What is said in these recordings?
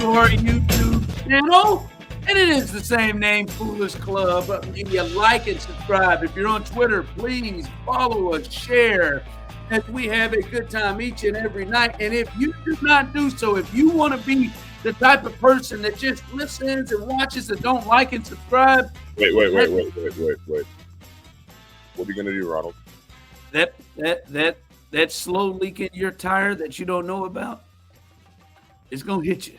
to our YouTube channel. And it is the same name, Foolish Club Media. Like and subscribe. If you're on Twitter, please follow us, share, as we have a good time each and every night. And if you do not do so, if you want to be the type of person that just listens and watches and don't like and subscribe. Wait. What are you going to do, Ronald? That slow leak in your tire that you don't know about, it's going to hit you.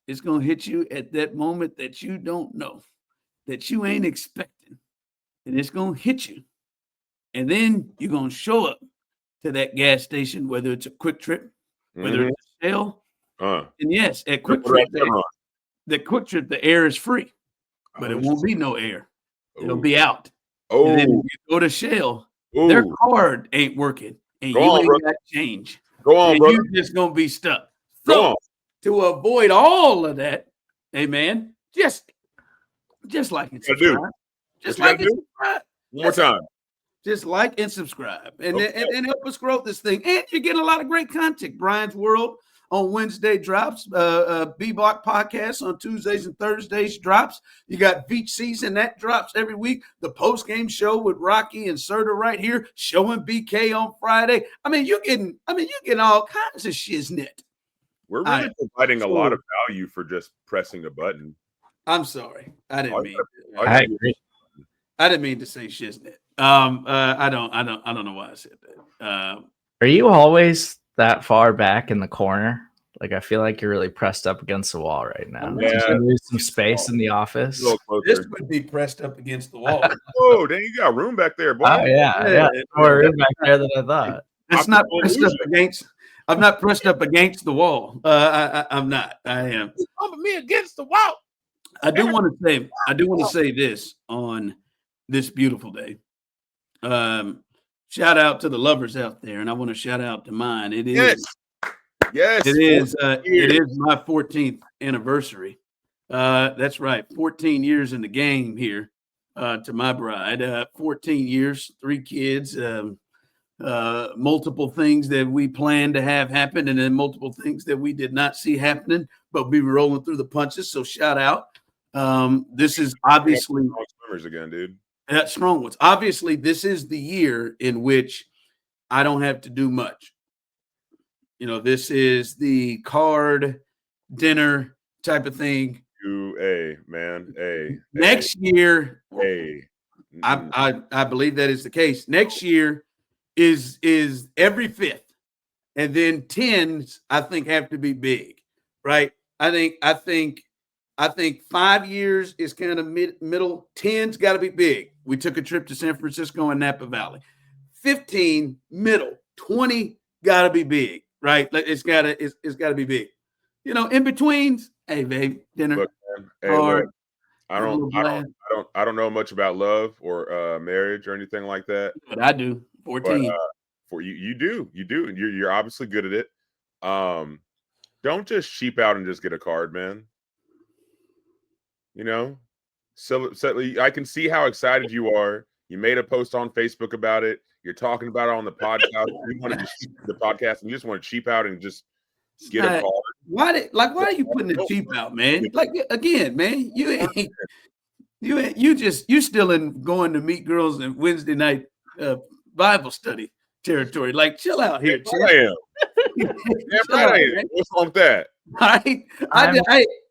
It's going to hit you at that moment that you don't know, that you ain't expecting. And it's going to hit you. And then you're going to show up to that gas station, whether it's a Quick Trip, whether it's a Shell. And yes, at Quick Trip, the air is free, but it won't be no air. It'll be out. And then you go to Shell, their card ain't working, and you ain't got change. You're just going to be stuck. So, to avoid all of that, amen, just like and subscribe. Just like and subscribe. One more time. Just like and subscribe. And help us grow this thing. And you're getting a lot of great content. Brian's World on Wednesday drops. B-Block Podcast on Tuesdays and Thursdays drops. You got Beach Season, that drops every week. The post-game show with Rocky and Serda right here. Showing BK on Friday. You're getting all kinds of shiznit. We're really providing a lot of value for just pressing a button. I'm sorry. I didn't mean to say shiznit. I don't know why I said that. Are you always that far back in the corner? Like, I feel like you're really pressed up against the wall right now. Yeah. There's some space in the office. This would be pressed up against the wall. Oh, dang, you got room back there, boy. Oh, yeah. More room back there than I thought. It's not pressed up against. I'm not pressed up against the wall. I'm not. I am. Bumping me against the wall. I do want to say this on this beautiful day. Shout out to the lovers out there, and I want to shout out to mine. It is. Yes. It is. It is my 14th anniversary. That's right. 14 years in the game here. To my bride. 14 years, 3 kids. Multiple things that we planned to have happen, and then multiple things that we did not see happening, but we were rolling through the punches. So shout out. This is obviously swimmers again, dude. Strong ones. Obviously, this is the year in which I don't have to do much. This is the card dinner type of thing. Next year, I believe that is the case. Next year is every 5th, and then 10s I think have to be big, right? I think 5 years is kind of middle. 10's got to be big. We took a trip to San Francisco and Napa Valley. 15 middle. 20 got to be big, right? It's got to be big. In betweens. Hey, babe, dinner. Look, man, I don't know much about love or marriage or anything like that. But I do. 14. But, for you do, and you're obviously good at it. Don't just cheap out and just get a card, man. So I can see how excited you are. You made a post on Facebook about it. You're talking about it on the podcast. You want to just the podcast and you just want to cheap out and just get a card. Why are you putting the cheap out, man? Like, again, man, you still in going to meet girls in Wednesday night Bible study territory. Like, chill out here. Chill. I am. What's wrong with that?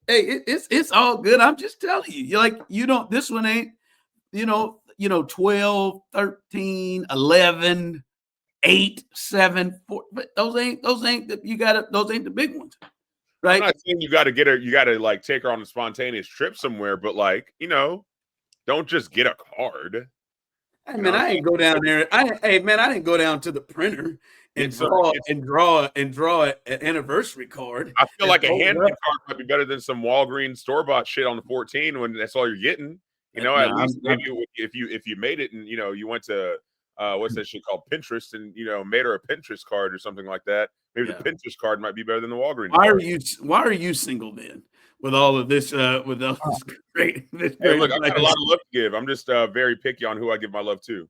It's all good. I'm just telling you. You're like, this one ain't, 12, 13, 11, 8, 7, 4. But those ain't those ain't the big ones. Right. I'm not saying you got to like take her on a spontaneous trip somewhere, but don't just get a card. Hey, man, I didn't go down there. I didn't go down to the printer and draw an anniversary card. I feel like a handwritten card might be better than some Walgreens store-bought shit on the 14 when that's all you're getting. At least maybe if you made it and you went to what's that shit called, Pinterest, and made her a Pinterest card or something like that. Maybe the Pinterest card might be better than the Walgreens. Why are you single then? With all of this, with all this great. Hey, look, I got a lot of love to give. I'm just very picky on who I give my love to.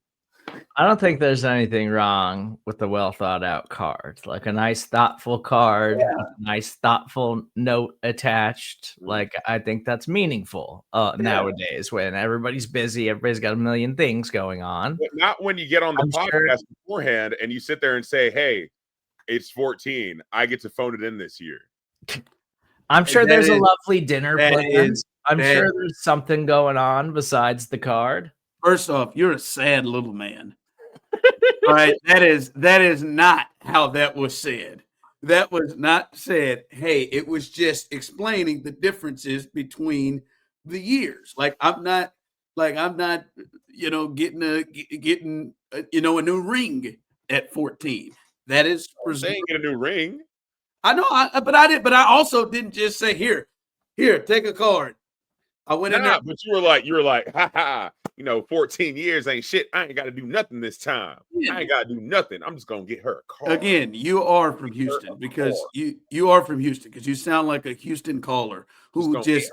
I don't think there's anything wrong with the well thought out card. Like a nice thoughtful card, Yeah. with a nice thoughtful note attached. Like I think that's meaningful nowadays when everybody's busy, everybody's got a million things going on. But not when you get on the I'm podcast sure- beforehand and you sit there and say, "Hey, it's 14. I get to phone it in this year." I'm sure That there's a is- lovely dinner that planned. is- I'm that- sure there's something going on besides the card. First off, you're a sad little man. All right, that is not how that was said. That was not said. Hey, it was just explaining the differences between the years. Like I'm not, getting a new ring at 14. That is Saying get a new ring. I know, but I also didn't just say here, take a card. I went in there, but you were like, ha ha. 14 years ain't shit. I ain't got to do nothing this time. I ain't got to do nothing. I'm just gonna get her a card. Again, you are from Houston because you are from Houston because you sound like a Houston caller who just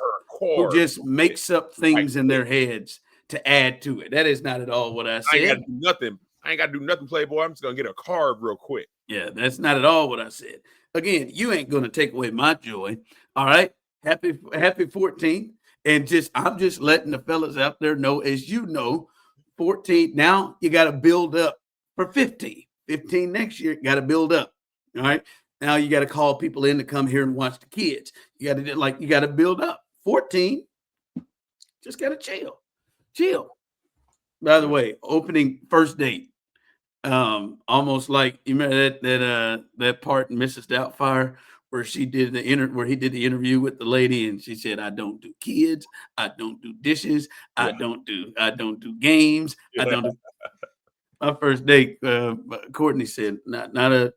makes up things in their heads to add to it. That is not at all what I said. I ain't got to do nothing. I ain't got to do nothing, Playboy. I'm just gonna get a card real quick. Yeah, that's not at all what I said. Again, you ain't gonna take away my joy. All right, happy 14th. And I'm just letting the fellas out there know, as you know, 14. Now you got to build up for 15. 15 next year, got to build up. All right. Now you got to call people in to come here and watch the kids. You got to build up. 14, just got to chill. By the way, opening first date, almost like you remember that part in Mrs. Doubtfire where he did the interview with the lady, and she said, "I don't do kids, I don't do dishes, I don't do games, I don't do." My first date, Courtney said, "Not a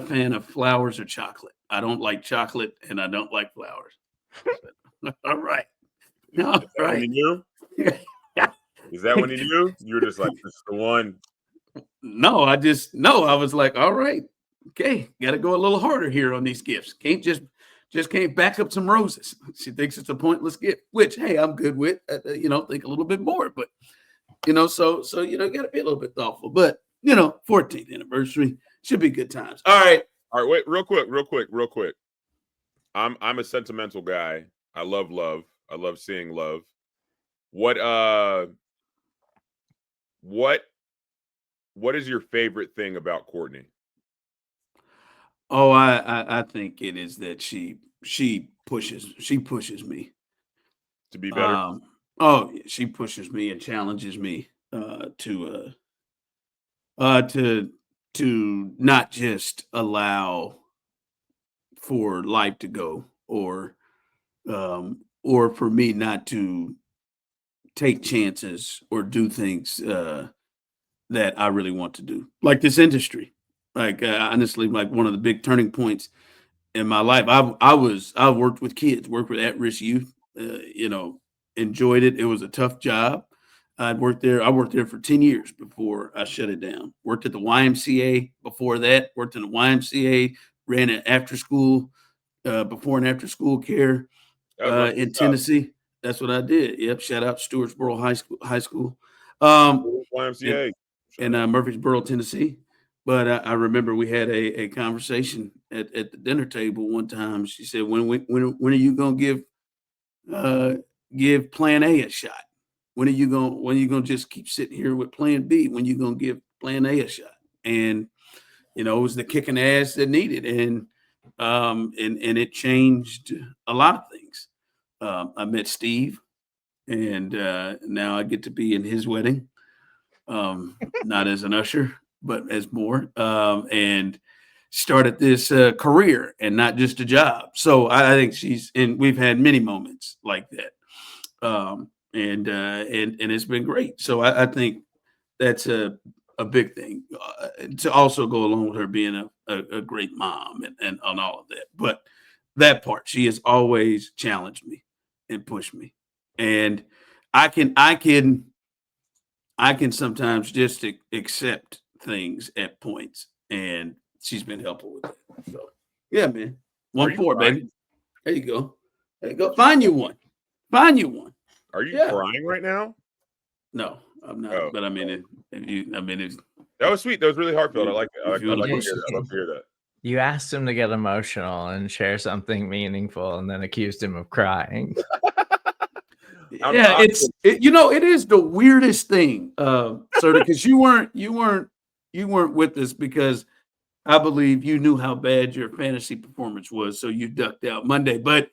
fan of flowers or chocolate. I don't like chocolate, and I don't like flowers." All right, all right. When you knew? Is that when you knew? You were just like, "This is the one." No, I was like, all right. Okay, got to go a little harder here on these gifts. Can't just can't back up some roses. She thinks it's a pointless gift, which hey, I'm good with. Think a little bit more, but so got to be a little bit thoughtful. But 14th anniversary should be good times. All right, wait, real quick. I'm a sentimental guy. I love love. I love seeing love. What is your favorite thing about Courtney? Oh, I think it is that she pushes me to be better. She pushes me and challenges me to not just allow for life to go or for me not to take chances or do things that I really want to do, like this industry. Like honestly, like one of the big turning points in my life. I worked with kids, worked with at-risk youth. Enjoyed it. It was a tough job. I worked there for 10 years before I shut it down. Worked at the YMCA before that. Worked in the YMCA. Ran an after school, before and after school care in Tennessee. That's what I did. Yep. Shout out Stewartsboro High School. YMCA. In Murfreesboro, Tennessee. But I remember we had a conversation at the dinner table one time. She said, "When are you gonna give Plan A shot? When are you gonna just keep sitting here with Plan B? When you gonna give Plan A shot?" And it was the kicking ass that needed, and it changed a lot of things. I met Steve, and now I get to be in his wedding. Not as an usher, but as more, and started this career and not just a job. So I think we've had many moments like that. And it's been great. So I think that's a big thing to also go along with her being a great mom and on all of that. But that part, she has always challenged me and pushed me. And I can sometimes just accept things at points, and she's been helpful with that. So, yeah, man. 1-4, baby. There you go. There you go. Find you one. Are you crying right now? No, I'm not. Oh. But I mean, it's That was sweet. That was really heartfelt. I like it. If you I'd like to want hear to- that. I'd love to hear that. You asked him to get emotional and share something meaningful, and then accused him of crying. Yeah, it is the weirdest thing, Serda, because you weren't with us because I believe you knew how bad your fantasy performance was, so you ducked out Monday. But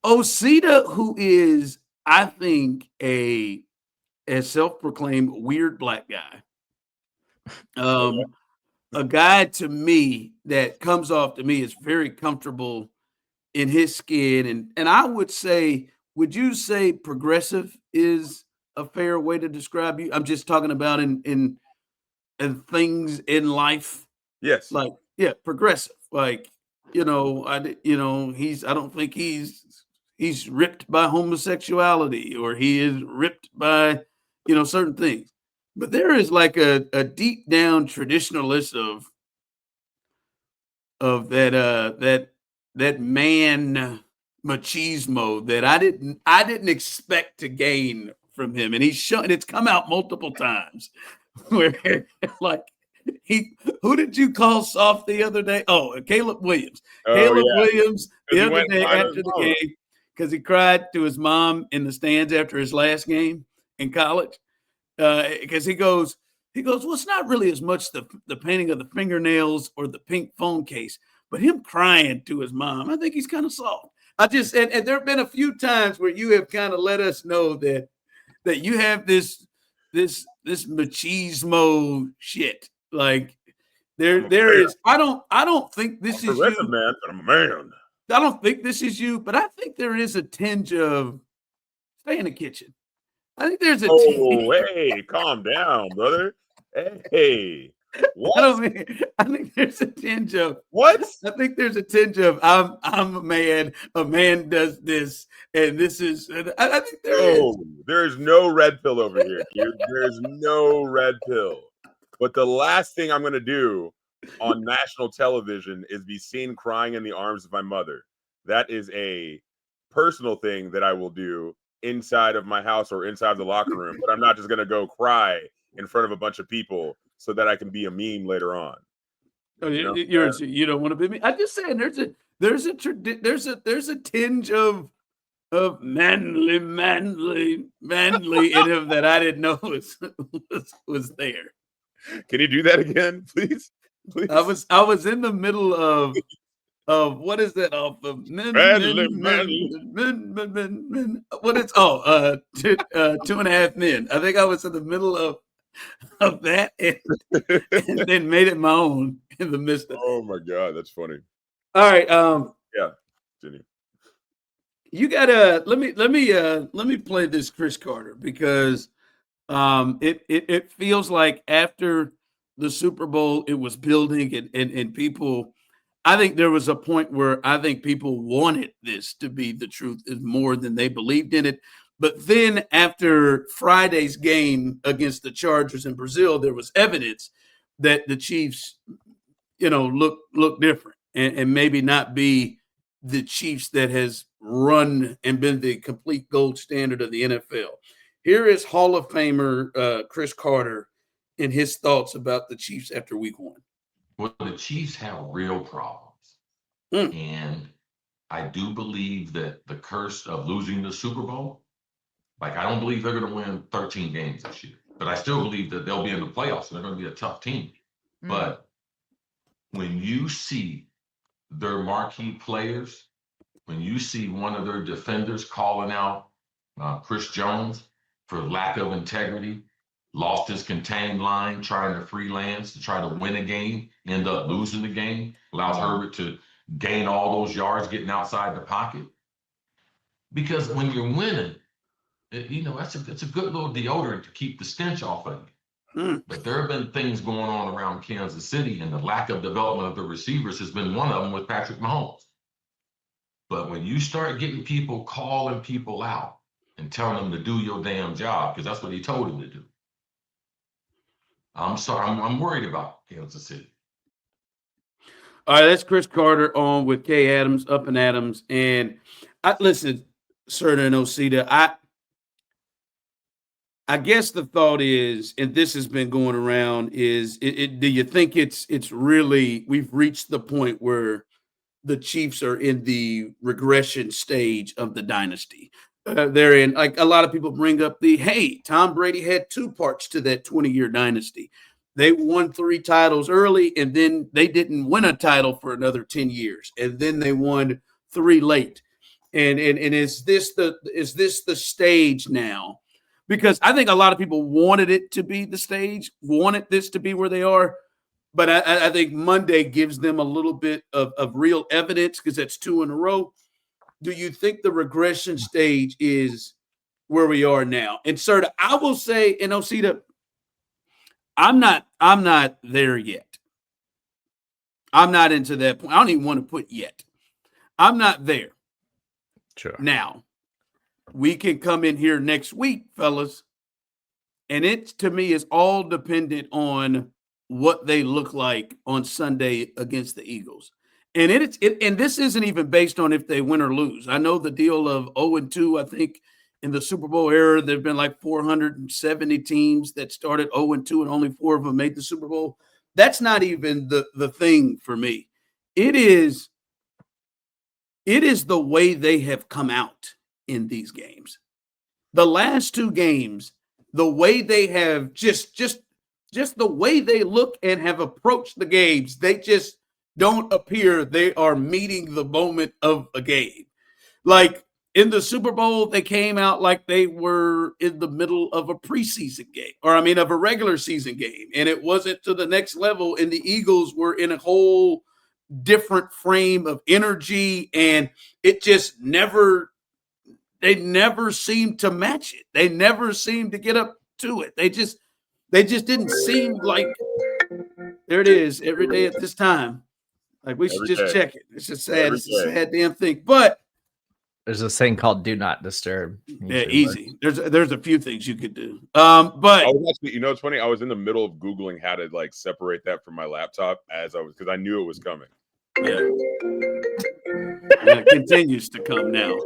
Osita, who is, I think, a self-proclaimed weird black guy, a guy to me that comes off to me is very comfortable in his skin, and I would say, would you say progressive is a fair way to describe you? I'm just talking about in things in life. Yes. Like, yeah, progressive. Like, I don't think he's ripped by homosexuality or he is ripped by, certain things. But there is like a deep down traditionalist of that man machismo that I didn't expect to gain from him. And it's come out multiple times where like who did you call soft the other day? Oh, Caleb Williams. Williams the other day after the game because he cried to his mom in the stands after his last game in college. Because he goes, well, it's not really as much the painting of the fingernails or the pink phone case, but him crying to his mom. I think he's kind of soft. And there have been a few times where you have kind of let us know that you have this machismo shit. Like there is. I don't think this is you, man, but I'm a man. I don't think this is you, but I think there is a tinge of stay in the kitchen. I think there's a hey, calm down, brother. Hey, what? I think there's a tinge of what? I think there's a tinge of I'm a man. A man does this, and this is. I think there's no red pill over here, dude. There's no red pill. But the last thing I'm gonna do on national television is be seen crying in the arms of my mother. That is a personal thing that I will do inside of my house or inside the locker room, but I'm not just gonna go cry in front of a bunch of people so that I can be a meme later on. You don't want to be me. I'm just saying there's a tinge of manly in him that I didn't know was there. Can you do that again, please? I was in the middle of what is that off of what is 2.5 Men. I think I was in the middle of that and then made it my own in the midst of Oh my god, that's funny. All right, yeah, continue. You gotta let me play this Chris Carter because it feels like after the Super Bowl it was building and people. I think there was a point where I think people wanted this to be the truth more than they believed in it. But then after Friday's game against the Chargers in Brazil, there was evidence that the Chiefs, look different and maybe not be the Chiefs that has run and been the complete gold standard of the NFL. Here is Hall of Famer Chris Carter in his thoughts about the Chiefs after week 1. Well, the Chiefs have real problems. And I do believe that the curse of losing the Super Bowl, I don't believe they're going to win 13 games this year. But I still believe that they'll be in the playoffs and they're going to be a tough team. But when you see their marquee players, when you see one of their defenders calling out Chris Jones for lack of integrity, lost his contained line, trying to freelance to try to win a game, end up losing the game, allows Herbert to gain all those yards getting outside the pocket. Because when you're winning, it's a good little deodorant to keep the stench off of you. But there have been things going on around Kansas City, and the lack of development of the receivers has been one of them with Patrick Mahomes. But when you start getting people calling people out and telling them to do your damn job, because that's what he told them to do, I'm sorry, I'm worried about Kansas City. All right, that's Chris Carter on with Kay Adams, Up and Adams. And listen, Serda and Osita, I guess the thought is, and this has been going around, is do you think it's really we've reached the point where the Chiefs are in the regression stage of the dynasty? They're in, like a lot of people bring up hey, Tom Brady had two parts to that 20-year dynasty. They won 3 titles early, and then they didn't win a title for another 10 years, and then they won 3 late. And is this the stage now? Because I think a lot of people wanted it to be the stage, wanted this to be where they are. But I think Monday gives them a little bit of real evidence because that's 2 in a row. Do you think the regression stage is where we are now? And Serda, I will say, and Osita, I'm not there yet. I'm not into that point. I don't even want to put yet. I'm not there. Sure. Now, we can come in here next week, fellas, and it to me is all dependent on what they look like on Sunday against the Eagles. And and this isn't even based on if they win or lose. I know the deal of 0-2, I think in the Super Bowl era, there've been like 470 teams that started 0-2 and only 4 of them made the Super Bowl. That's not even the thing for me. It is the way they have come out in these games. The last 2 games, the way they have just the way they look and have approached the games, they just don't appear they are meeting the moment of a game. Like in the Super Bowl, they came out like they were in the middle of a preseason game, of a regular season game, and it wasn't to the next level. And the Eagles were in a whole different frame of energy, and it just they never seemed to match it. They never seemed to get up to it. They just didn't seem like, there it is, every day at this time. Like we should just check it. It's just sad. It's a sad damn thing. But there's this thing called do not disturb. Yeah, easy. There's a few things you could do. But I was actually, it's funny. I was in the middle of Googling how to like separate that from my laptop because I knew it was coming. Yeah. And it continues to come now.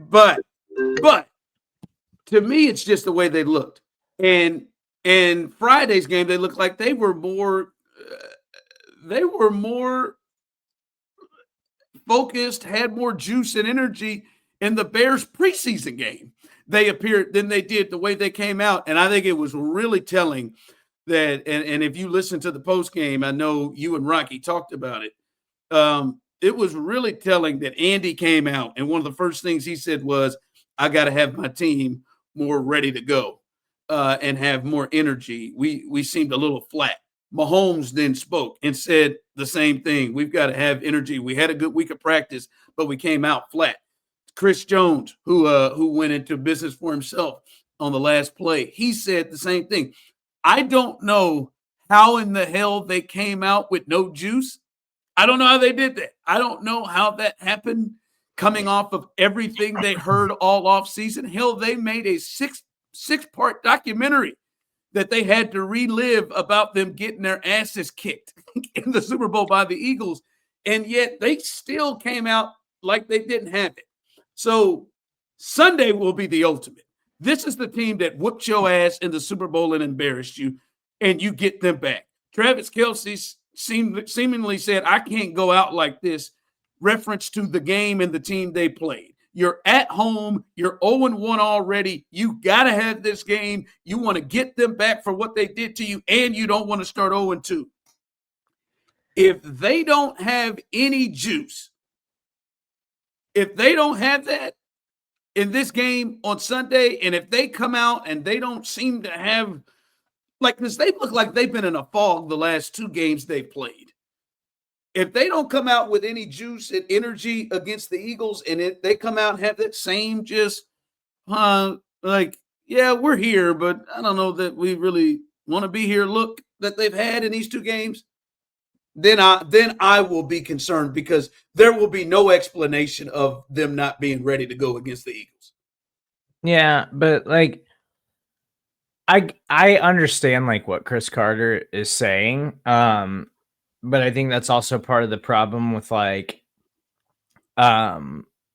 But to me, it's just the way they looked. And Friday's game, they looked like they were more focused, had more juice and energy in the Bears preseason game. They appeared than they did the way they came out. And I think it was really telling that, and if you listen to the post game, I know you and Rocky talked about it. It was really telling that Andy came out, and one of the first things he said was, I got to have my team more ready to go and have more energy. We seemed a little flat. Mahomes then spoke and said the same thing. We've got to have energy. We had a good week of practice, but we came out flat. Chris Jones, who went into business for himself on the last play, he said the same thing. I don't know how in the hell they came out with no juice. I don't know how they did that. I don't know how that happened coming off of everything they heard all off season. Hell, they made a six-part documentary that they had to relive about them getting their asses kicked in the Super Bowl by the Eagles. And yet they still came out like they didn't have it. So Sunday will be the ultimate. This is the team that whooped your ass in the Super Bowl and embarrassed you, and you get them back. Travis Kelce seemingly said, I can't go out like this, reference to the game and the team they played. You're at home. You're 0-1 already. You got to have this game. You want to get them back for what they did to you, and you don't want to start 0-2. If they don't have any juice, if they don't have that in this game on Sunday, and if they come out and they don't seem to have, because they look like they've been in a fog the last 2 games they've played. If they don't come out with any juice and energy against the Eagles, and they come out and have that same yeah, we're here, but I don't know that we really want to be here look that they've had in these 2 games, then I will be concerned, because there will be no explanation of them not being ready to go against the Eagles. Yeah, but I understand what Chris Carter is saying. But I think that's also part of the problem with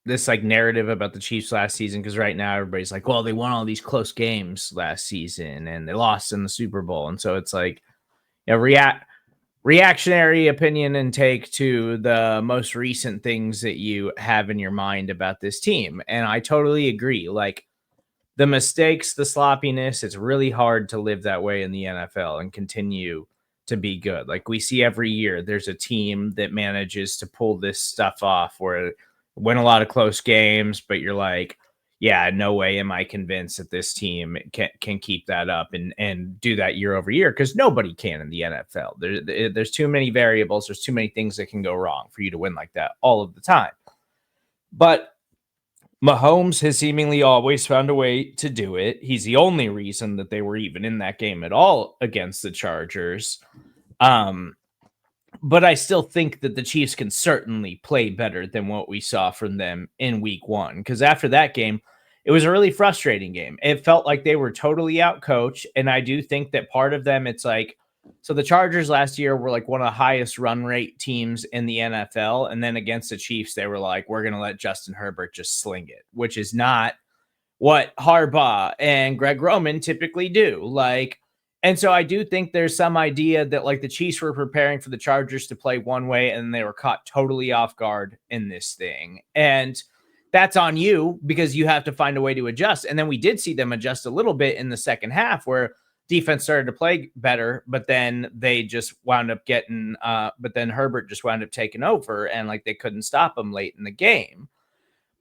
this like narrative about the Chiefs last season, because right now everybody's like, well, they won all these close games last season and they lost in the Super Bowl. And so it's like, reactionary opinion and take to the most recent things that you have in your mind about this team. And I totally agree. Like the mistakes, the sloppiness, it's really hard to live that way in the NFL and continue to be good. Like we see every year, there's a team that manages to pull this stuff off where win a lot of close games, but you're like, yeah, no way am I convinced that this team can keep that up and do that year over year, because nobody can in the NFL. There's too many variables. There's too many things that can go wrong for you to win like that all of the time. But Mahomes has seemingly always found a way to do it. He's the only reason that they were even in that game at all against the Chargers. But I still think that the Chiefs can certainly play better than what we saw from them in week one. Because after that game, it was a really frustrating game. It felt like they were totally outcoached. And I do think that part of them, it's like, so the Chargers last year were like one of the highest run rate teams in the NFL. And then against the Chiefs, they were like, we're going to let Justin Herbert just sling it, which is not what Harbaugh and Greg Roman typically do. Like, and so I do think there's some idea that like the Chiefs were preparing for the Chargers to play one way and they were caught totally off guard in this thing. And that's on you because you have to find a way to adjust. And then we did see them adjust a little bit in the second half where defense started to play better, but then they just wound up getting, but then Herbert just wound up taking over and like they couldn't stop him late in the game.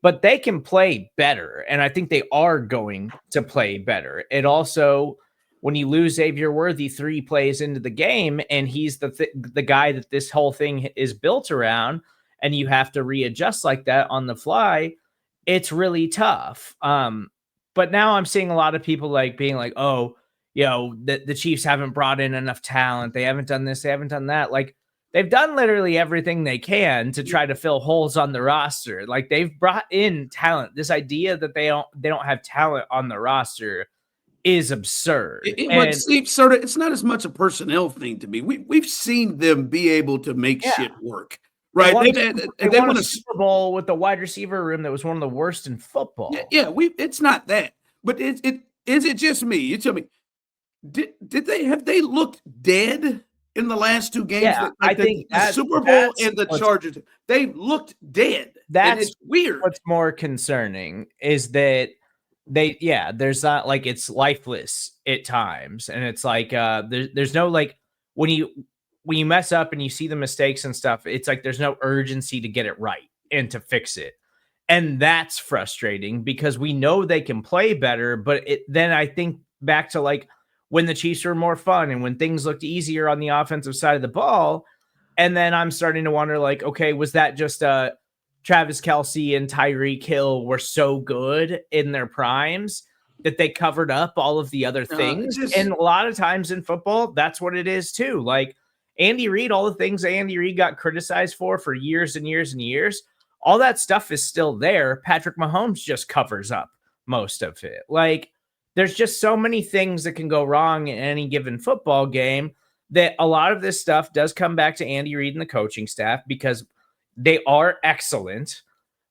But they can play better. And I think they are going to play better. It also, when you lose Xavier Worthy 3 plays into the game and he's the guy that this whole thing is built around and you have to readjust like that on the fly, it's really tough. But now I'm seeing a lot of people like being like, oh, you know, the Chiefs haven't brought in enough talent. They haven't done this. They haven't done that. Like they've done literally everything they can to try to fill holes on the roster. Like they've brought in talent. This idea that they don't have talent on the roster is absurd. But Steve, Serda, it's not as much a personnel thing to me. We've seen them be able to make shit work. Right. They won a Super Bowl with a wide receiver room that was one of the worst in football. Yeah, it's not that. But is it just me? You tell me, did they looked dead in the last 2 games? Yeah, I think the Super Bowl and the Chargers, they looked dead. That's weird. What's more concerning is that there's not like it's lifeless at times. And it's like there's no like when you mess up and you see the mistakes and stuff, it's like there's no urgency to get it right and to fix it. And that's frustrating because we know they can play better, but then I think back to like when the Chiefs were more fun and when things looked easier on the offensive side of the ball. And then I'm starting to wonder like, okay, was that just Travis Kelce and Tyreek Hill were so good in their primes that they covered up all of the other things? And a lot of times in football, that's what it is too. Like Andy Reid, all the things that Andy Reid got criticized for years and years and years, all that stuff is still there. Patrick Mahomes just covers up most of it. Like there's just so many things that can go wrong in any given football game that a lot of this stuff does come back to Andy Reid and the coaching staff because they are excellent,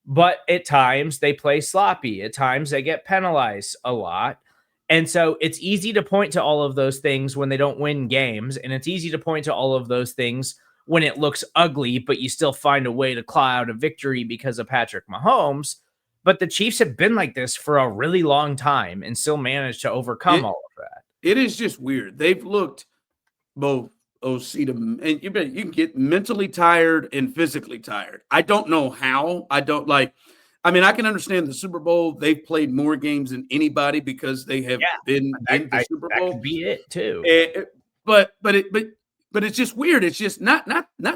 but at times they play sloppy. At times they get penalized a lot. And so it's easy to point to all of those things when they don't win games. And it's easy to point to all of those things when it looks ugly, but you still find a way to claw out a victory because of Patrick Mahomes. But the Chiefs have been like this for a really long time and still managed to overcome all of that. It is just weird. They've looked both Osita, and you can get mentally tired and physically tired. I don't know how. I can understand the Super Bowl. They've played more games than anybody because they have been in the Super Bowl. That could be it too. But it's just weird. It's just not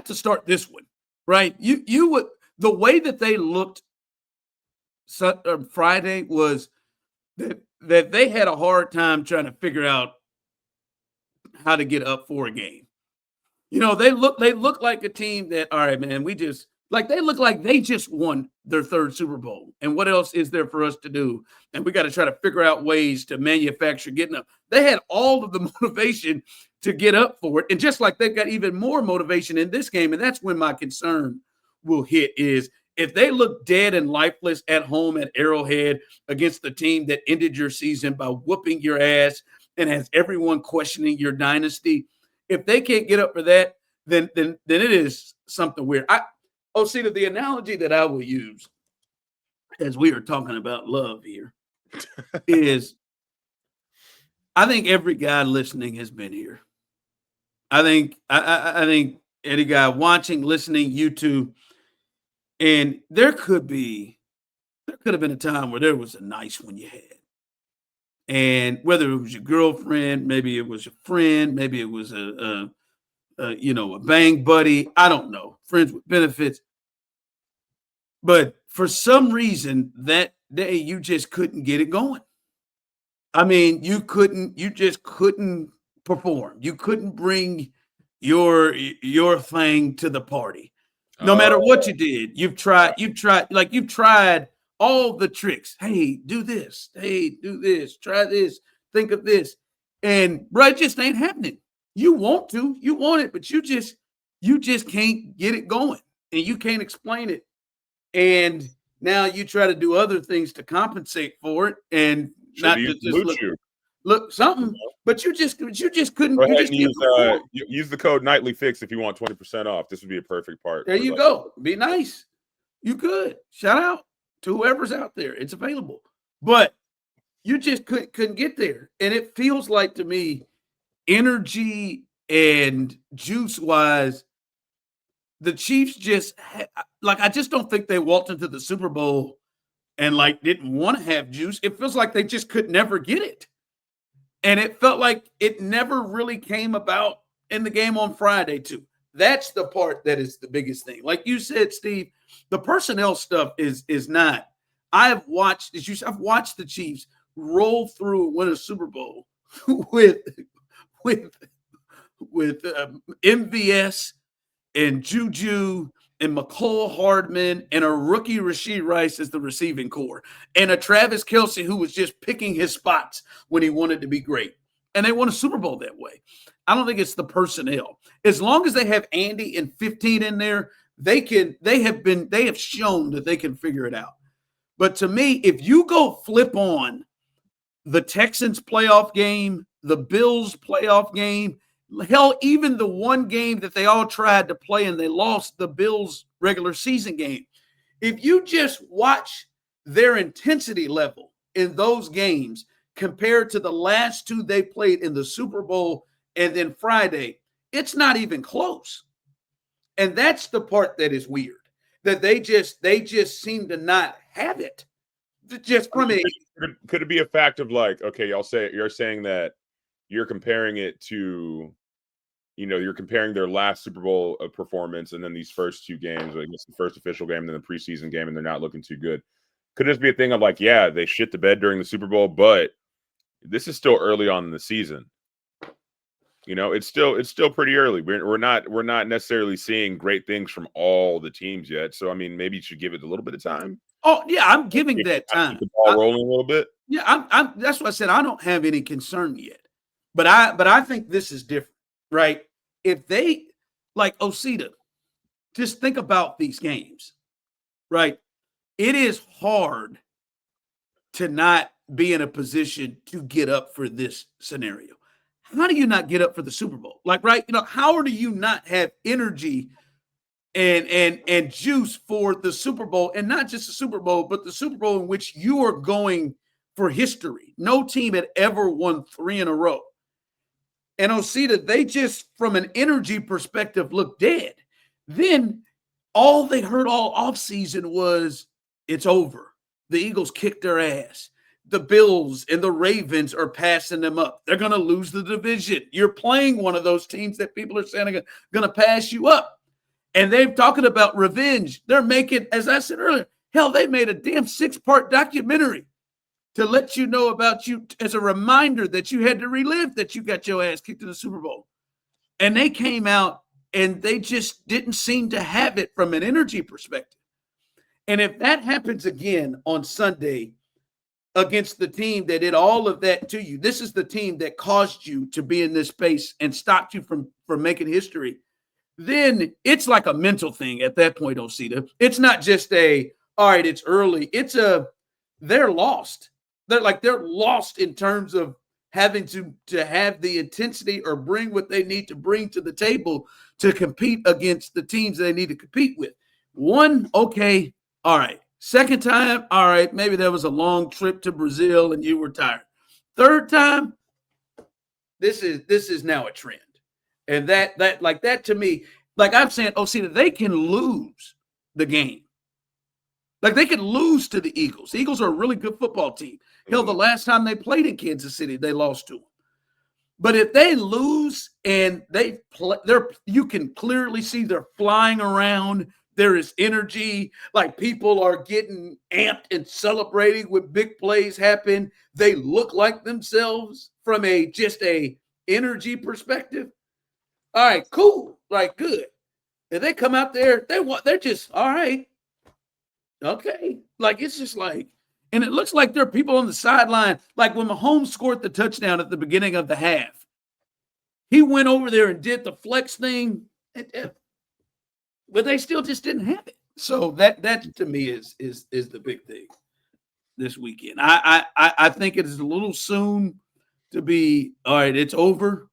to start this one, right? You would, the way that they looked Friday was that they had a hard time trying to figure out how to get up for a game. You know, they look like a team that, all right, man, they look like they just won their 3rd Super Bowl. And what else is there for us to do? And we got to try to figure out ways to manufacture getting up. They had all of the motivation to get up for it. And just like they've got even more motivation in this game. And that's when my concern will hit is if they look dead and lifeless at home at Arrowhead against the team that ended your season by whooping your ass and has everyone questioning your dynasty, if they can't get up for that, then it is something weird. Osita, the analogy that I will use as we are talking about love here is I think every guy listening has been here. I think any guy watching, listening, YouTube, and there could have been a time where there was a nice one you had. And whether it was your girlfriend, maybe it was your friend, maybe it was a bang buddy, I don't know, friends with benefits. But for some reason that day you just couldn't get it going. I mean, you just couldn't perform. You couldn't bring your thing to the party. No matter what you did, you've tried all the tricks. Hey, do this. Hey, do this. Try this. Think of this. And bro, it just ain't happening. You want it, but you just can't get it going, and you can't explain it. And now you try to do other things to compensate for it, and not to just look something. But you just couldn't. Go ahead and use the code Nightly Fix if you want 20% off. This would be a perfect part. There you go. Be nice. You could shout out to whoever's out there. It's available, but you just couldn't get there. And it feels like to me, energy and juice wise, the Chiefs just I just don't think they walked into the Super Bowl and didn't want to have juice. It feels like they just could never get it. And it felt like it never really came about in the game on Friday, too. That's the part that is the biggest thing. Like you said, Steve, the personnel stuff is not. I've watched the Chiefs roll through and win a Super Bowl with MVS and Juju and McCole Hardman and a rookie Rashee Rice as the receiving core and a Travis Kelce who was just picking his spots when he wanted to be great. And they won a Super Bowl that way. I don't think it's the personnel. As long as they have Andy and 15 in there, they have shown that they can figure it out. But to me, if you go flip on the Texans playoff game, the Bills playoff game, hell, even the one game that they all tried to play and they lost, the Bills regular season game. If you just watch their intensity level in those games compared to the last two they played in the Super Bowl and then Friday, it's not even close. And that's the part that is weird, that they just seem to not have it. Just from it. Could it be a fact of okay, you're saying that you're comparing it to, you're comparing their last Super Bowl performance and then these first two games, like it's the first official game and then the preseason game, and they're not looking too good. Could this be a thing of they shit the bed during the Super Bowl, but this is still early on in the season. It's still pretty early. We're not necessarily seeing great things from all the teams yet. So I mean, maybe you should give it a little bit of time. Oh yeah, I'm giving that time. Keep the ball rolling a little bit. Yeah, I'm. That's what I said. I don't have any concern yet, but I think this is different, right? If they Osita, just think about these games, right? It is hard to not be in a position to get up for this scenario. How do you not get up for the Super Bowl? Right? How do you not have energy and juice for the Super Bowl, and not just the Super Bowl, but the Super Bowl in which you are going for history? No team had ever won 3 in a row. And Osita, they just, from an energy perspective, look dead. Then all they heard all offseason was, it's over. The Eagles kicked their ass. The Bills and the Ravens are passing them up. They're going to lose the division. You're playing one of those teams that people are saying are going to pass you up. And they're talking about revenge. They're making, as I said earlier, hell, they made a damn 6-part documentary to let you know about you as a reminder that you had to relive that you got your ass kicked in the Super Bowl. And they came out and they just didn't seem to have it from an energy perspective. And if that happens again on Sunday against the team that did all of that to you, this is the team that caused you to be in this space and stopped you from making history, then it's like a mental thing at that point, Osita. It's not just all right, it's early. They're lost. They're lost in terms of having to have the intensity or bring what they need to bring to the table to compete against the teams they need to compete with. One, okay, all right. Second time, all right, maybe there was a long trip to Brazil and you were tired. Third time, this is now a trend. And that to me, like I'm saying, Osita, they can lose the game. Like they could lose to the Eagles. The Eagles are a really good football team. Hell, the last time they played in Kansas City, they lost to them. But if they lose and you can clearly see they're flying around. There is energy. Like people are getting amped and celebrating when big plays happen. They look like themselves from just a energy perspective. All right, cool. Like good. If they come out there, they're just all right. Okay. Like it's just like, and it looks like there are people on the sideline. Like when Mahomes scored the touchdown at the beginning of the half, he went over there and did the flex thing, but they still just didn't have it. So that to me is the big thing this weekend. I think it is a little soon to be all right. It's over,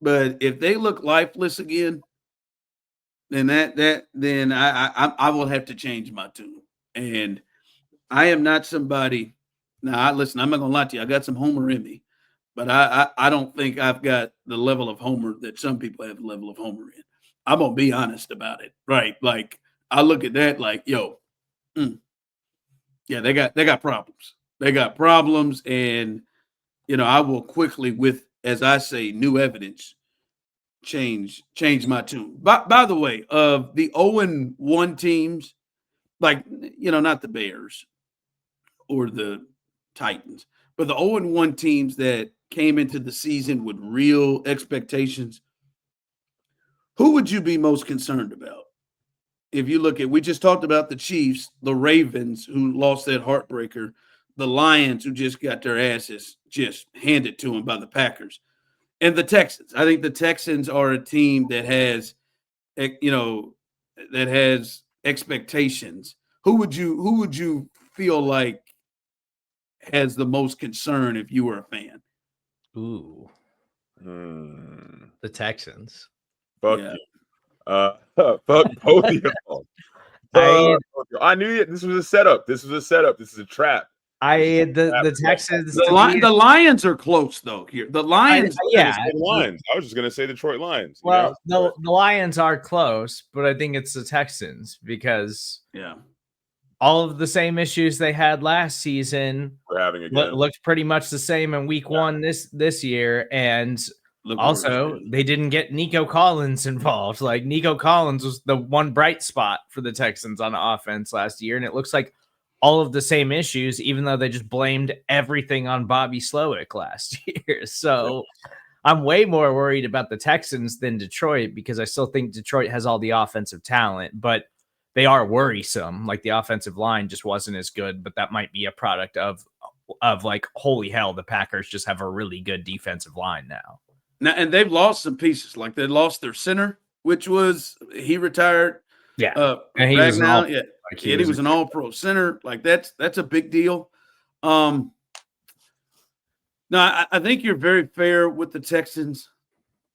but if they look lifeless again, then then I will have to change my tune. And I am not somebody. Now, listen, I'm not gonna lie to you. I got some Homer in me, but I don't think I've got the level of Homer that some people have the level of Homer in. I'm gonna be honest about it, right? Like I look at that like, yo, yeah, they got problems. They got problems, and I will quickly, with as I say, new evidence, change my tune. By the way, of the 0-1 teams, like not the Bears or the Titans, but the 0-1 teams that came into the season with real expectations, who would you be most concerned about? If you look at, we just talked about the Chiefs, the Ravens, who lost that heartbreaker, the Lions, who just got their asses just handed to them by the Packers, and the Texans. I think the Texans are a team that has, expectations. Who would you feel like has the most concern if you were a fan? Ooh, the Texans. Fuck you. Fuck both of y'all. I knew it. This was a setup. This is a trap. The Texans. The Lions are close though. Here, the Lions. Lions. I was just gonna say Detroit Lions. Well, the Lions are close, but I think it's the Texans because all of the same issues they had last season we're having again. Looked pretty much the same in week 1 this year, and also they didn't get Nico Collins involved. Like Nico Collins was the one bright spot for the Texans on offense last year, and it looks like all of the same issues, even though they just blamed everything on Bobby Slowick last year. So I'm way more worried about the Texans than Detroit because I still think Detroit has all the offensive talent, but they are worrisome. Like the offensive line just wasn't as good, but that might be a product of like, holy hell, the Packers just have a really good defensive line now. And they've lost some pieces. Like they lost their center, which he retired. Yeah. And he was he was an all-pro center. Like that's a big deal. No, I think you're very fair with the Texans,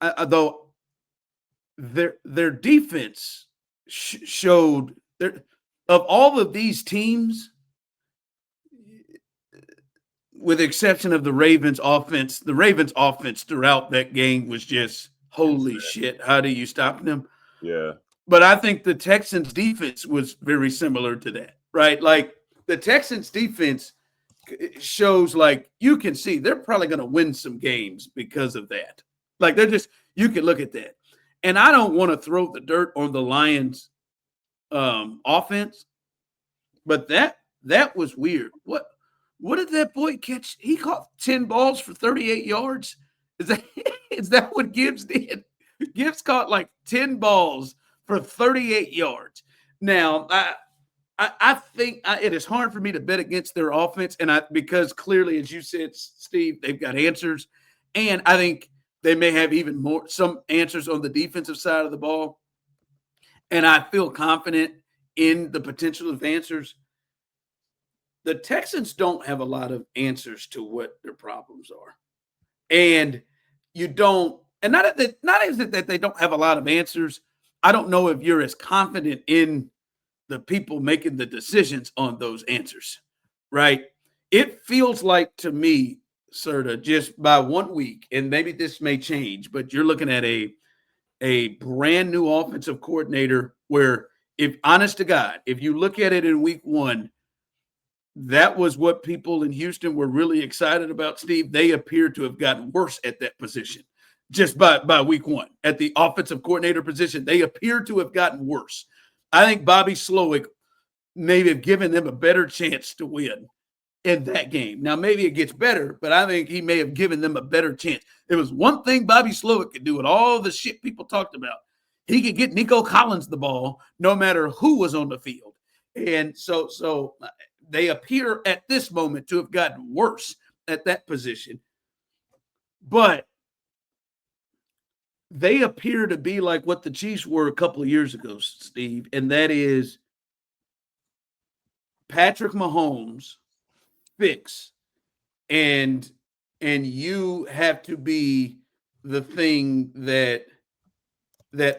though their defense showed of all of these teams, with the exception of the Ravens offense throughout that game was just holy shit. How do you stop them? Yeah. But I think the Texans defense was very similar to that, right? Like the Texans defense shows like you can see they're probably going to win some games because of that. Like you can look at that. And I don't want to throw the dirt on the Lions offense, but that was weird. What did that boy catch? He caught 10 balls for 38 yards. Is that what Gibbs did? Gibbs caught like 10 balls for 38 yards. Now, I think it is hard for me to bet against their offense, because clearly, as you said, Steve, they've got answers. And I think They may have even some answers on the defensive side of the ball. And I feel confident in the potential of answers. The Texans don't have a lot of answers to what their problems are. And you don't, and not that they don't have a lot of answers. I don't know if you're as confident in the people making the decisions on those answers, right? It feels like to me, Serda, just by 1 week, and maybe this may change, but you're looking at a brand new offensive coordinator where, if honest to God, if you look at it in week 1, that was what people in Houston were really excited about, Steve. They appear to have gotten worse at that position just by week 1. At the offensive coordinator position, they appear to have gotten worse. I think Bobby Slowick may have given them a better chance to win in that game. Now, maybe it gets better, but I think he may have given them a better chance. There was one thing Bobby Slowick could do with all the shit people talked about. He could get Nico Collins the ball no matter who was on the field. And so they appear at this moment to have gotten worse at that position. But they appear to be like what the Chiefs were a couple of years ago, Steve, and that is Patrick Mahomes fix, and you have to be the thing that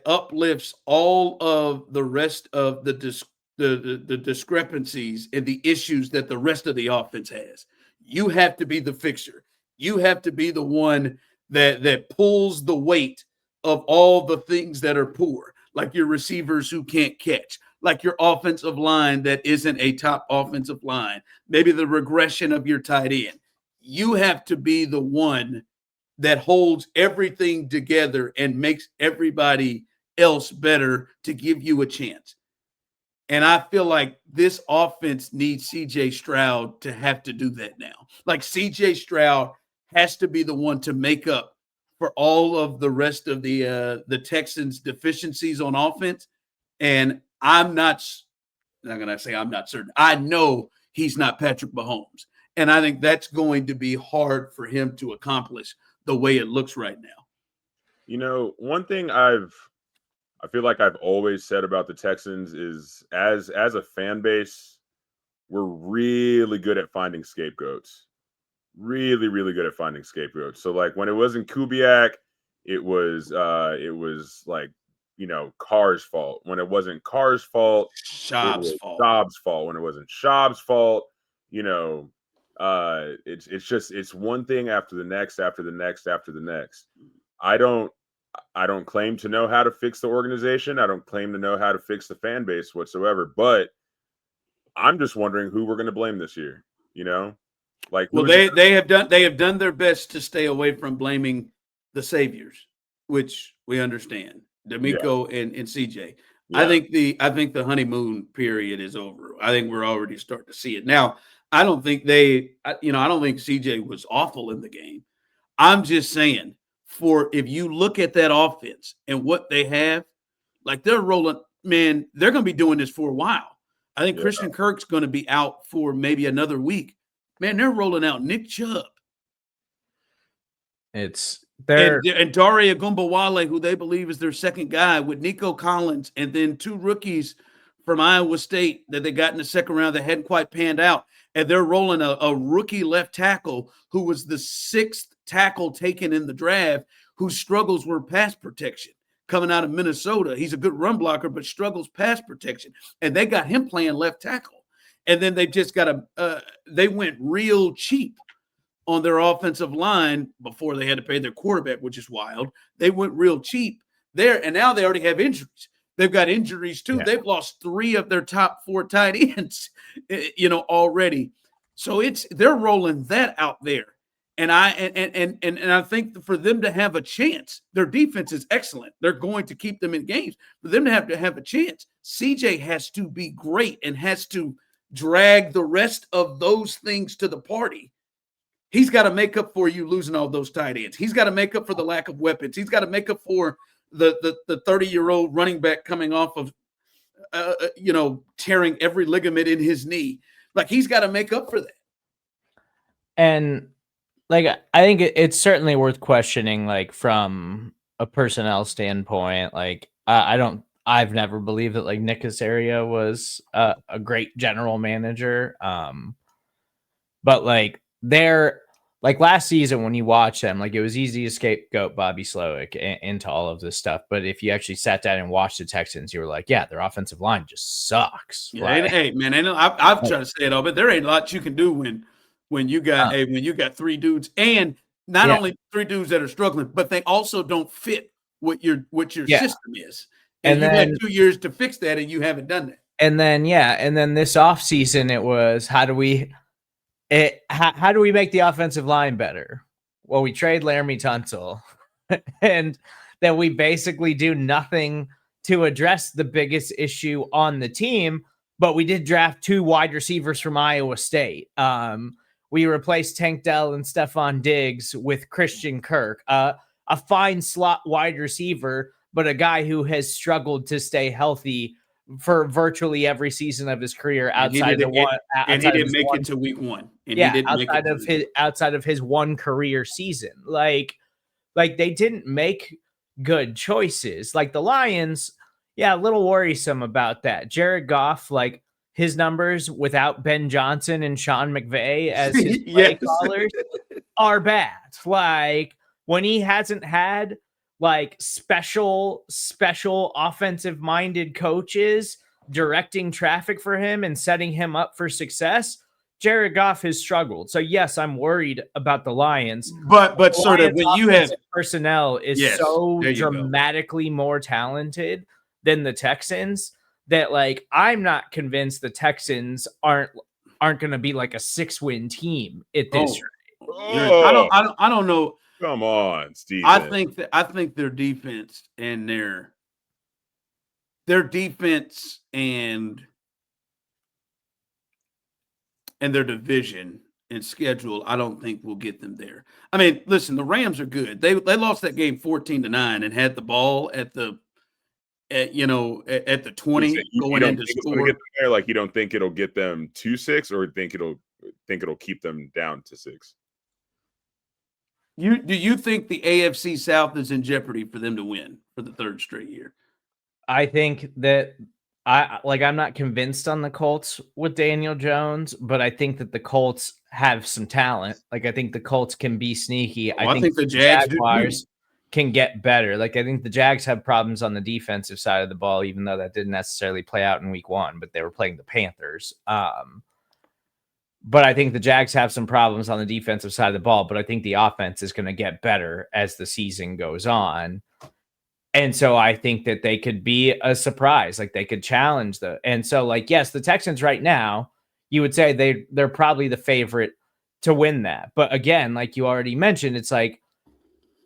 uplifts all of the rest of the discrepancies and the issues that the rest of the offense has. You have to be the fixer. You have to be the one that pulls the weight of all the things that are poor, like your receivers who can't catch, like your offensive line that isn't a top offensive line, maybe the regression of your tight end. You have to be the one that holds everything together and makes everybody else better to give you a chance. And I feel like this offense needs CJ Stroud to have to do that now. Like CJ Stroud has to be the one to make up for all of the rest of the Texans' deficiencies on offense. And I'm not going to say I'm not certain. I know he's not Patrick Mahomes. And I think that's going to be hard for him to accomplish the way it looks right now. You know, one thing I feel like I've always said about the Texans is as a fan base, we're really good at finding scapegoats. Really, really good at finding scapegoats. So like when it wasn't Kubiak, it was like, you know, Carr's fault. When it wasn't Carr's fault, Schaub's fault. Schaub's fault. When it wasn't Schaub's fault, you know, it's one thing after the next, after the next, after the next. I don't claim to know how to fix the organization. I don't claim to know how to fix the fan base whatsoever. But I'm just wondering who we're going to blame this year. You know, like well, they have done their best to stay away from blaming the saviors, which we understand, D'Amico and CJ. Yeah. I think the honeymoon period is over. I think we're already starting to see it now. I don't think CJ was awful in the game. I'm just saying, if you look at that offense and what they have, like they're rolling, man, they're going to be doing this for a while. I think Christian Kirk's going to be out for maybe another week. Man, they're rolling out Nick Chubb. It's there. And Dare Ogunbowale, who they believe is their second guy, with Nico Collins, and then 2 rookies from Iowa State that they got in the second round that hadn't quite panned out. And they're rolling a rookie left tackle who was the 6th tackle taken in the draft, whose struggles were pass protection coming out of Minnesota. He's a good run blocker, but struggles pass protection. And they got him playing left tackle. And then they just got they went real cheap on their offensive line before they had to pay their quarterback, which is wild. They went real cheap there, and now they already have injuries. They've got injuries too. Yeah. They've lost 3 of their top 4 tight ends, already. So they're rolling that out there. And I think for them to have a chance, their defense is excellent. They're going to keep them in games. For them to have a chance, CJ has to be great and has to drag the rest of those things to the party. He's got to make up for you losing all those tight ends. He's got to make up for the lack of weapons. He's got to make up for the 30-year-old running back coming off of, tearing every ligament in his knee. Like, he's got to make up for that. And like I think it's certainly worth questioning, like from a personnel standpoint. Like I've never believed that like Nick Caserio was a great general manager. But like they're like last season when you watch them, like it was easy to scapegoat Bobby Slowick into all of this stuff. But if you actually sat down and watched the Texans, you were like, yeah, their offensive line just sucks. Yeah, Like, hey man, I've tried to say it all, but there ain't a lot you can do when you got when you got three dudes, and not only three dudes that are struggling, but they also don't fit what your system is. And you've had 2 years to fix that, and you haven't done that. And then this offseason, it was how do we make the offensive line better? Well, we trade Laramie Tunsil, and then we basically do nothing to address the biggest issue on the team. But we did draft 2 wide receivers from Iowa State. We replaced Tank Dell and Stephon Diggs with Christian Kirk, a fine slot wide receiver, but a guy who has struggled to stay healthy for virtually every season of his career outside of one. And he didn't make it to week 1. And yeah, outside of his one career season. Like they didn't make good choices. Like the Lions, yeah, a little worrisome about that. Jared Goff, like his numbers without Ben Johnson and Sean McVay as his play callers are bad. Like when he hasn't had like special offensive minded coaches directing traffic for him and setting him up for success, Jared Goff has struggled. So yes, I'm worried about the Lions. But sort of when you have personnel is so dramatically more talented than the Texans that like I'm not convinced the Texans aren't going to be like a 6-win team at this rate. I don't know. Come on, Steve. I think their defense and their defense and their division and schedule, I don't think will get them there. I mean, listen, the Rams are good. They lost that game 14-9 and had the ball at the 20 going into score. There, like you don't think it'll get them to 6, or think it'll keep them down to 6? Do you think the AFC South is in jeopardy for them to win for the 3rd straight year? I think that I'm not convinced on the Colts with Daniel Jones, but I think that the Colts have some talent. Like I think the Colts can be sneaky. I think the Jaguars can get better. Like I think the Jags have problems on the defensive side of the ball, even though that didn't necessarily play out in week 1, but they were playing the Panthers. But I think the Jags have some problems on the defensive side of the ball, but I think the offense is going to get better as the season goes on. And so I think that they could be a surprise. Like they could challenge and so like, yes, the Texans right now, you would say they're probably the favorite to win that. But again, like you already mentioned, it's like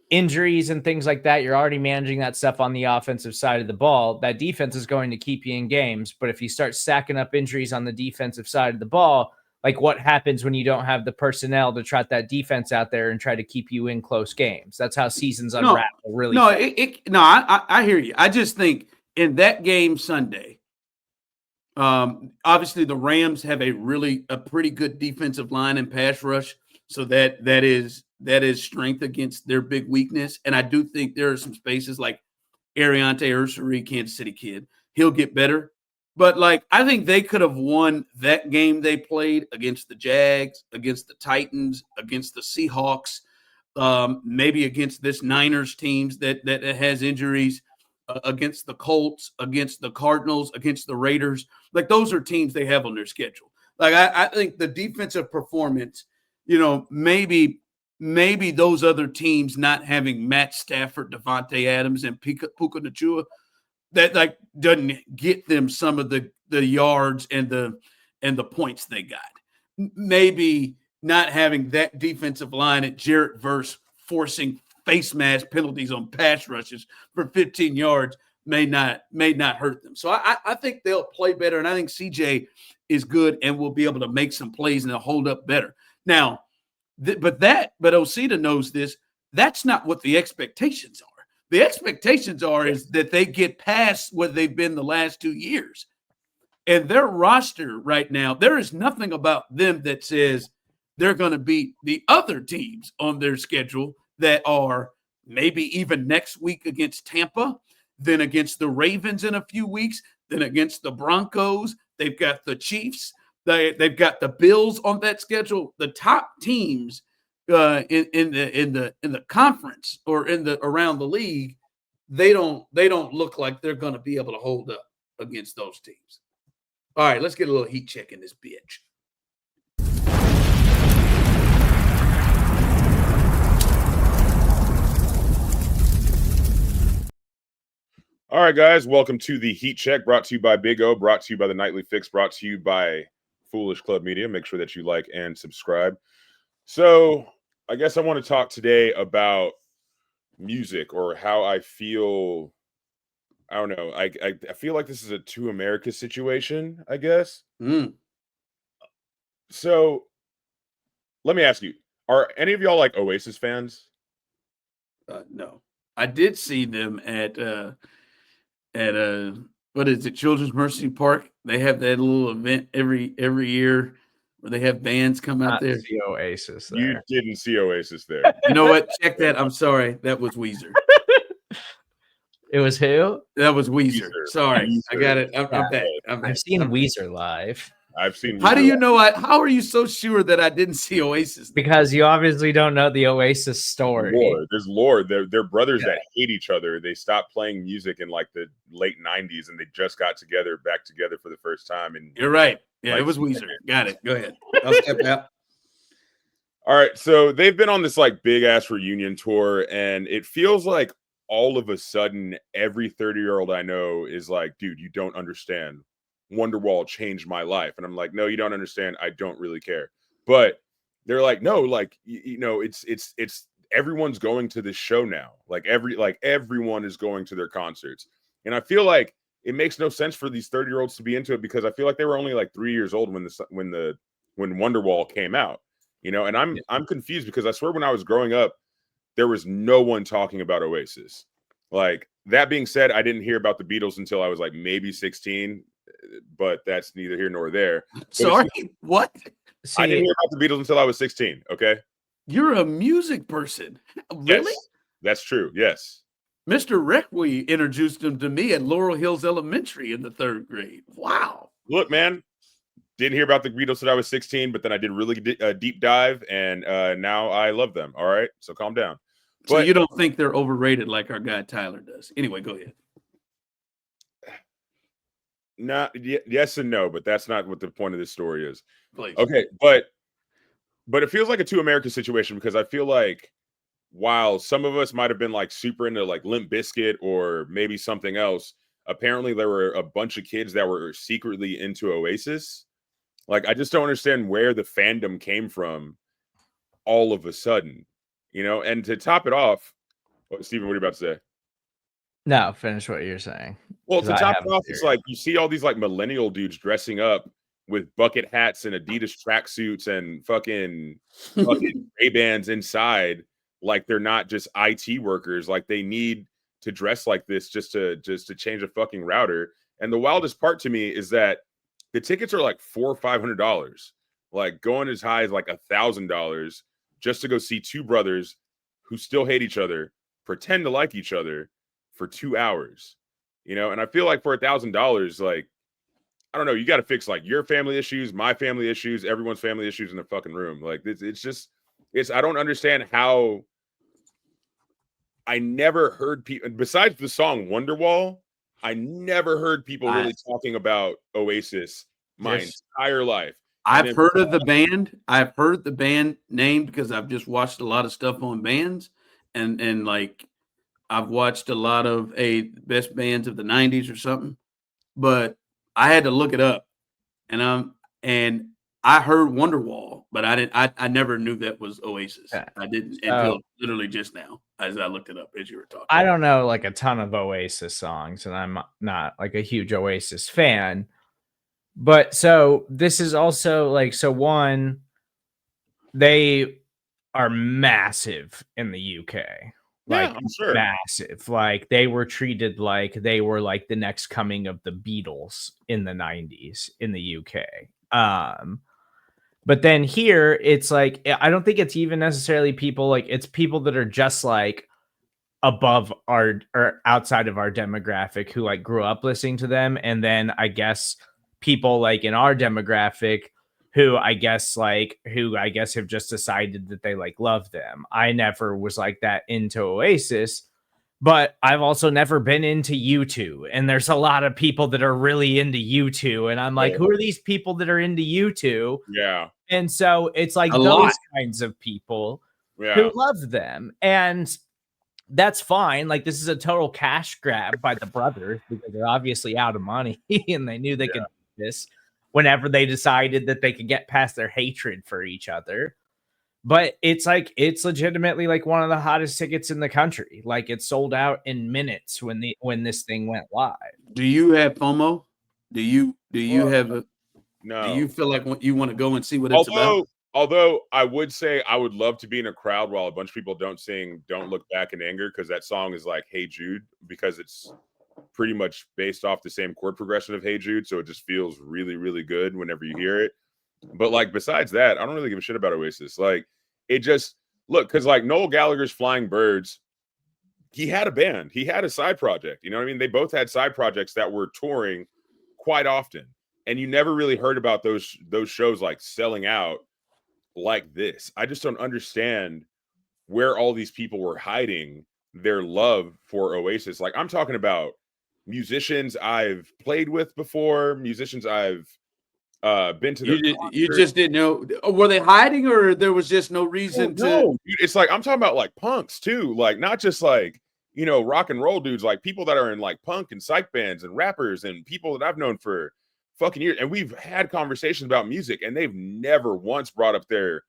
injuries and things like that. You're already managing that stuff on the offensive side of the ball. That defense is going to keep you in games. But if you start stacking up injuries on the defensive side of the ball, like what happens when you don't have the personnel to trot that defense out there and try to keep you in close games? That's how seasons unravel. Really? No, I hear you. I just think in that game Sunday, obviously the Rams have a pretty good defensive line and pass rush, so that is strength against their big weakness. And I do think there are some spaces like Ariante Ursary, Kansas City kid. He'll get better. But, like, I think they could have won that game they played against the Jags, against the Titans, against the Seahawks, maybe against this Niners teams that has injuries, against the Colts, against the Cardinals, against the Raiders. Like, those are teams they have on their schedule. Like, I think the defensive performance, maybe those other teams not having Matt Stafford, Devontae Adams, and Puka Nacua, that like doesn't get them some of the yards and the points they got. Maybe not having that defensive line at Jarrett Verse forcing face mask penalties on pass rushes for 15 yards may not hurt them. So I think they'll play better, and I think CJ is good and will be able to make some plays and they'll hold up better. Now, but Osita knows this. That's not what the expectations are. The expectations is that they get past what they've been the last 2 years. And their roster right now, there is nothing about them that says they're going to beat the other teams on their schedule that are maybe even next week against Tampa, then against the Ravens in a few weeks, then against the Broncos. They've got the Chiefs. They've got the Bills on that schedule. The top teams in the conference or around the league, they don't look like they're going to be able to hold up against those teams. All right, let's get a little heat check in this bitch. All right, guys, welcome to the Heat Check, brought to you by Big O, brought to you by the Nightly Fix, brought to you by Foolish Club Media. Make sure that you like and subscribe. So I guess I want to talk today about music, or how I feel. I don't know. I feel like this is a Two America situation, I guess. So let me ask you, are any of y'all like Oasis fans? No. I did see them at what is it, Children's Mercy Park. They have that little event every year where they have bands come out there. See Oasis there. You didn't see Oasis there. You know what? Check that. I'm sorry. That was Weezer. It was who? That was Weezer. Sorry. Weezer. I got it. I'm back. I've seen Weezer live. I've seen. How do you know? How are you so sure that I didn't see Oasis? Because you obviously don't know the Oasis story. There's lore. They're brothers that hate each other. They stopped playing music in like the late 90s, and they just got back together for the first time. And you're right. Yeah, like, it was Weezer. Got it. Go ahead. I'll step out. All right. So they've been on this like big ass reunion tour, and it feels like all of a sudden every 30-year-old I know is like, dude, you don't understand. Wonderwall changed my life. And I'm like, no, you don't understand. I don't really care. But they're like, no, like, you know, it's everyone's going to this show now. Like everyone is going to their concerts. And I feel like it makes no sense for these 30-year-olds to be into it, because I feel like they were only like 3 years old when Wonderwall came out, you know. And I'm confused, because I swear when I was growing up, there was no one talking about Oasis. Like, that being said, I didn't hear about the Beatles until I was like maybe 16. But that's neither here nor there. Sorry, what? I didn't hear about the Beatles until I was 16. Okay, you're a music person, really? Yes, that's true. Yes, Mr. Requi introduced him to me at Laurel Hills Elementary in the 3rd grade. Wow. Look, man, didn't hear about the Beatles until I was 16, but then I did really deep dive, and now I love them. All right, so calm down. So you don't think they're overrated like our guy Tyler does? Anyway, go ahead. Yes and no, but that's not what the point of this story is. Please. Okay, but it feels like a Two America situation, because I feel like while some of us might have been like super into like Limp Bizkit or maybe something else, apparently there were a bunch of kids that were secretly into Oasis. Like, I just don't understand where the fandom came from all of a sudden, you know. And to top it off, Steven, what are you about to say? No, finish what you're saying. Well, to top it off, it's like you see all these like millennial dudes dressing up with bucket hats and Adidas tracksuits and fucking Ray-Bans inside, like they're not just IT workers. Like, they need to dress like this just to change a fucking router. And the wildest part to me is that the tickets are like $400 or $500, like going as high as like $1,000 just to go see two brothers who still hate each other, pretend to like each other for 2 hours, you know. And I feel like for $1,000, like, I don't know, you got to fix like your family issues, my family issues, everyone's family issues in the fucking room. Like, it's I don't understand how I never heard people, besides the song Wonderwall, I never heard people really talking about Oasis my entire life. I've heard of the band. I've heard the band name because I've just watched a lot of stuff on bands, and like I've watched a lot of best bands of the 90s or something, but I had to look it up, and I heard Wonderwall, but I never knew that was Oasis. Yeah. I didn't until literally just now as I looked it up as you were talking. I don't know like a ton of Oasis songs, and I'm not like a huge Oasis fan. But so this is also like, so one, they are massive in the UK. Like, sure. Massive. Like, they were treated like they were like the next coming of the Beatles in the 90s in the UK. But then here, it's like, I don't think it's even necessarily people, like, it's people that are just like above our or outside of our demographic who like grew up listening to them. And then I guess people like in our demographic who I guess have just decided that they like love them. I never was like that into Oasis, but I've also never been into U2. And there's a lot of people that are really into U2. And I'm like, who are these people that are into U2? Yeah. And so it's like those lot. kinds of people Yeah. who love them. And that's fine. Like, this is a total cash grab by the brothers because they're obviously out of money and they knew they could do this whenever they decided that they could get past their hatred for each other. But it's like, it's legitimately like one of the hottest tickets in the country. Like, it sold out in minutes when this thing went live. Do you have FOMO? Do you have a? No. Do you feel like you want to go and see what it's about? Although I would say I would love to be in a crowd while a bunch of people don't sing "Don't Look Back in Anger" because that song is like "Hey Jude" because it's pretty much based off the same chord progression of "Hey Jude," so it just feels really, really good whenever you hear it. But like besides that, I don't really give a shit about Oasis. Like it just because like Noel Gallagher's Flying Birds, he had a band, he had a side project. You know what I mean? They both had side projects that were touring quite often, and you never really heard about those shows like selling out like this. I just don't understand where all these people were hiding their love for Oasis. Like I'm talking about musicians I've played with before, musicians I've been to. You just didn't know. Were they hiding, or there was just no reason to? No, dude, it's like I'm talking about like punks too, like not just like rock and roll dudes, like people that are in like punk and psych bands and rappers and people that I've known for fucking years, and we've had conversations about music, and they've never once brought up their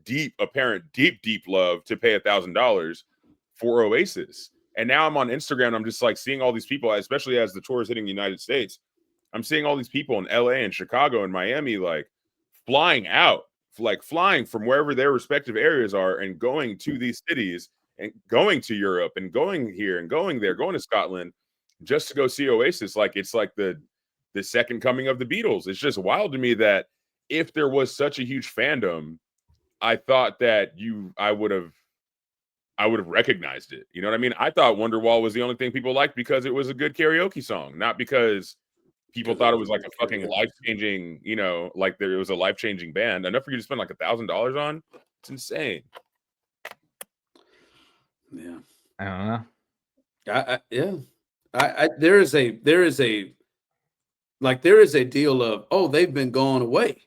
deep love to pay $1,000 for Oasis. And now I'm on Instagram, I'm just like seeing all these people, especially as the tour is hitting the United States. I'm seeing all these people in LA and Chicago and Miami like flying from wherever their respective areas are and going to these cities and going to Europe and going here and going there, going to Scotland just to go see Oasis. Like it's like the second coming of the Beatles. It's just wild to me that if there was such a huge fandom, I thought that I would have recognized it. You know what I mean? I thought Wonderwall was the only thing people liked because it was a good karaoke song, not because people thought it was like a fucking life-changing, like it was a life-changing band. Enough for you to spend like $1,000 on? It's insane. Yeah. I don't know. There is a deal of, they've been gone away.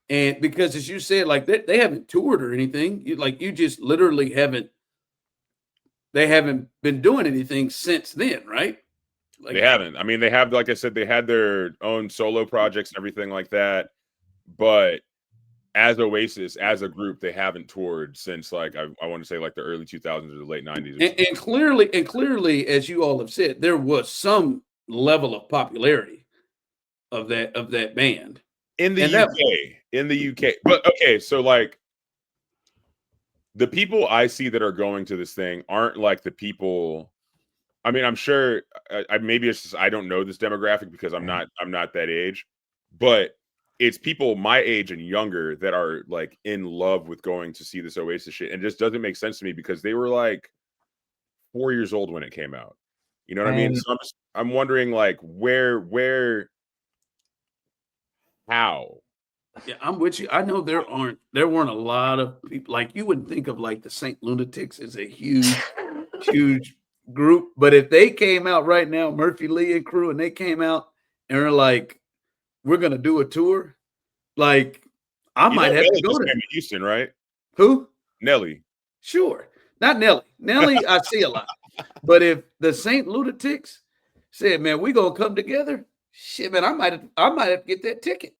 And because as you said, like they haven't toured or anything, you just literally they haven't been doing anything since then, right? Like, they haven't. I mean, they have, like I said, they had their own solo projects and everything like that. But as Oasis, as a group, they haven't toured since like I want to say like the early 2000s or the late 90s. And clearly, as you all have said, there was some level of popularity of that band in the UK. But okay, so like the people I see that are going to this thing aren't like the people. I mean, I'm sure maybe it's just I don't know this demographic because I'm not that age, but it's people my age and younger that are like in love with going to see this Oasis shit, and it just doesn't make sense to me because they were like 4 years old when it came out. You know what I mean? So I'm wondering like where, how. Yeah, I'm with you. I know there weren't a lot of people like you wouldn't think of like the Saint Lunatics as a huge group, but if they came out right now, Murphy Lee and crew, and they came out and are like, we're gonna do a tour, like I might have to go to Houston, right? Who? Nelly. Sure, not Nelly. Nelly, I see a lot, but if the Saint Lunatics said, "Man, we gonna come together," shit, man, I might have to get that ticket.